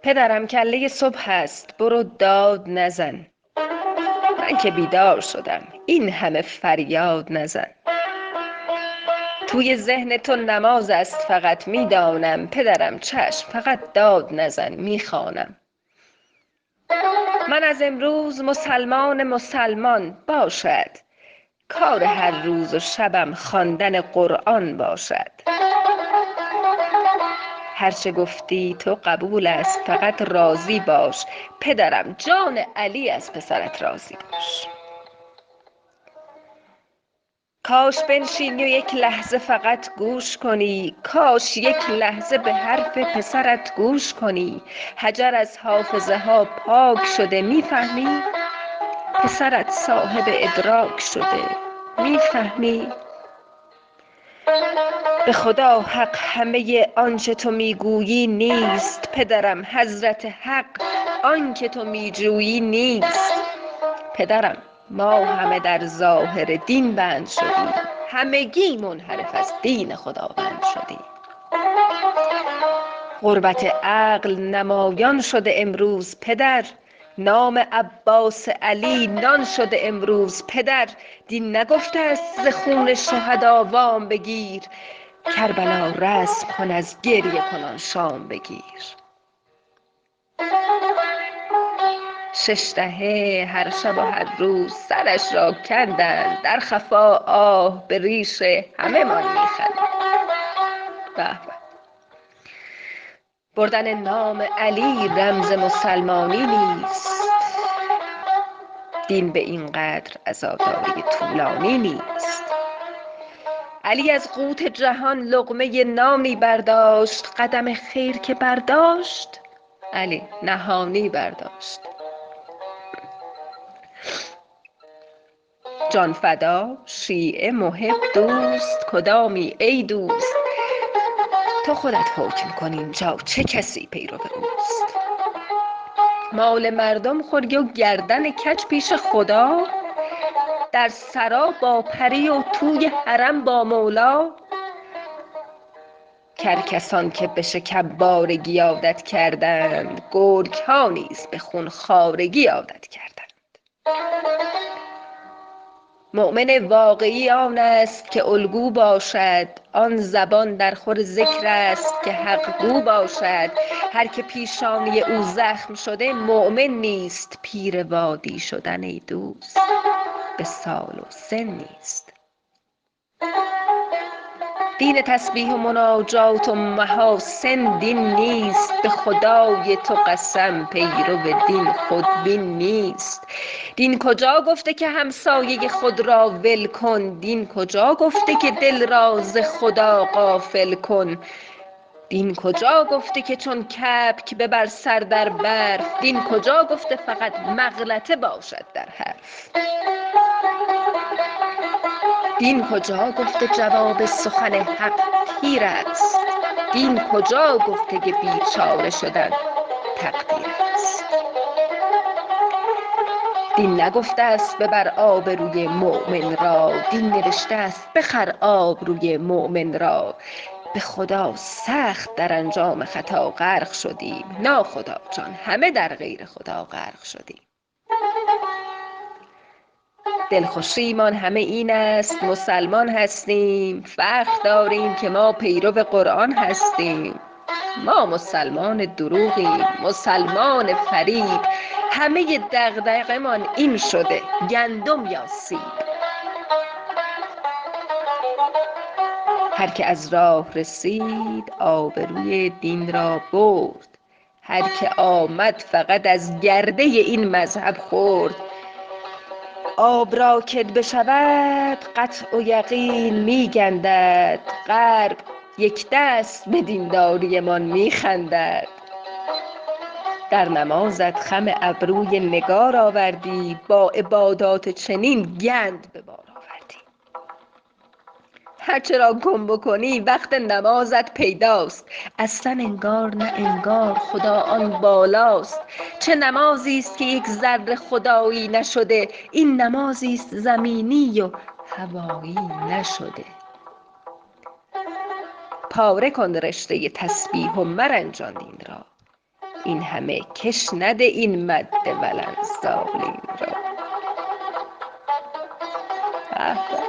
پدرم کله صبح است برو داد نزن. من که بیدار شدم این همه فریاد نزن. توی ذهن تو نماز است فقط میدانم. پدرم چشم فقط داد نزن میخوانم. من از امروز مسلمان باشد. کار هر روز و شبم خواندن قرآن باشد. هرچه گفتی تو قبول است فقط راضی باش. پدرم جان علی از پسرت راضی باش. کاش بنشینی و یک لحظه فقط گوش کنی. کاش یک لحظه به حرف پسرت گوش کنی. حجر از حافظه ها پاک شده میفهمی؟ پسرت صاحب ادراک شده میفهمی؟ به خدا حق همه آنچه تو میگویی نیست. پدرم حضرت حق آنکه تو میجویی نیست. پدرم ما همه در ظاهر دین بند شدیم. همگی منحرف از دین خداوند شدیم. غربت عقل نمایان شده امروز پدر. نام عباس علی نان شده امروز پدر. دین نگفته است ز خون شهدا وام بگیر. کربلا رسم کن از گریه کنان شام بگیر. 6 دهه هر شب و هر روز سرش را کندند. در خفا آه به ریش همه مان میخندند. به به. بردن نام علی رمز مسلمانی نیست. دین به این قدر عزاداری طولانی نیست. علی از قوت جهان لقمه نانی برداشت. قدم خیر که برداشت علی نهانی برداشت. جان فدا شیعه محب دوست کدامی ای دوست؟ تو خودت حکم کن اینجا چه کسی پیرو اوست. مال مردم خوری و گردن کج پیش خدا. در سرا با پری و توی حرم با مولا. کرکسان که به شکربارگی عادت کردند. گرگ ها نیز به خون خوارگی عادت کردند. مؤمن واقعی آن است که الگو باشد. آن زبان در خور ذکر است که حق گو باشد. هر که پیشانی او زخم شده مؤمن نیست. پیر وادی شدن ای دوست به سال و سن نیست. دین تسبیح و مناجات و محاسن دین نیست. به خدای تو قسم پیرو دین خودبین نیست. دین کجا گفته که همسایه خود را ول کن. دین کجا گفته که دل را ز خدا غافل کن. دین کجا گفته که چون کبک ببر سر در برف. دین کجا گفته فقط مغلطه باشد در حرف. دین کجا گفته جواب سخن حق تیر است. دین کجا گفته که بیچاره شدن تقدیر است. دین نگفته است ببر آبروی مؤمن را. دین نوشته است بخر آبروی مؤمن را. به خدا سخت در انجام خطا غرق شدیم. ناخدا جان همه در غیر خدا غرق شدیم. دلخوشیمان همه این است مسلمان هستیم. فخر داریم که ما پیرو قرآن هستیم. ما مسلمان دروغیم مسلمان فریب. همه دغدغه‌مان این شده گندم یا سیب. هر که از راه رسید آبروی دین را برد. هر که آمد فقط از گرده این مذهب خورد. آب را که بشود قطع و یقین میگندد. غرب یک دست به دینداریمان میخندد. در نمازت خم ابروی نگار آوردی. با عبادات چنین گند به بار آوردی. هرچه را گم بکنی وقت نمازت پیداست. اصلا انگار نه انگار خدا آن بالاست. چه نمازی است که یک ذره خدایی نشده. این نمازی است زمینی و هوایی نشده. پاره کن رشته تسبیح و مرنجان دین را. این همه کش نده این مد ولنسالین را. به به.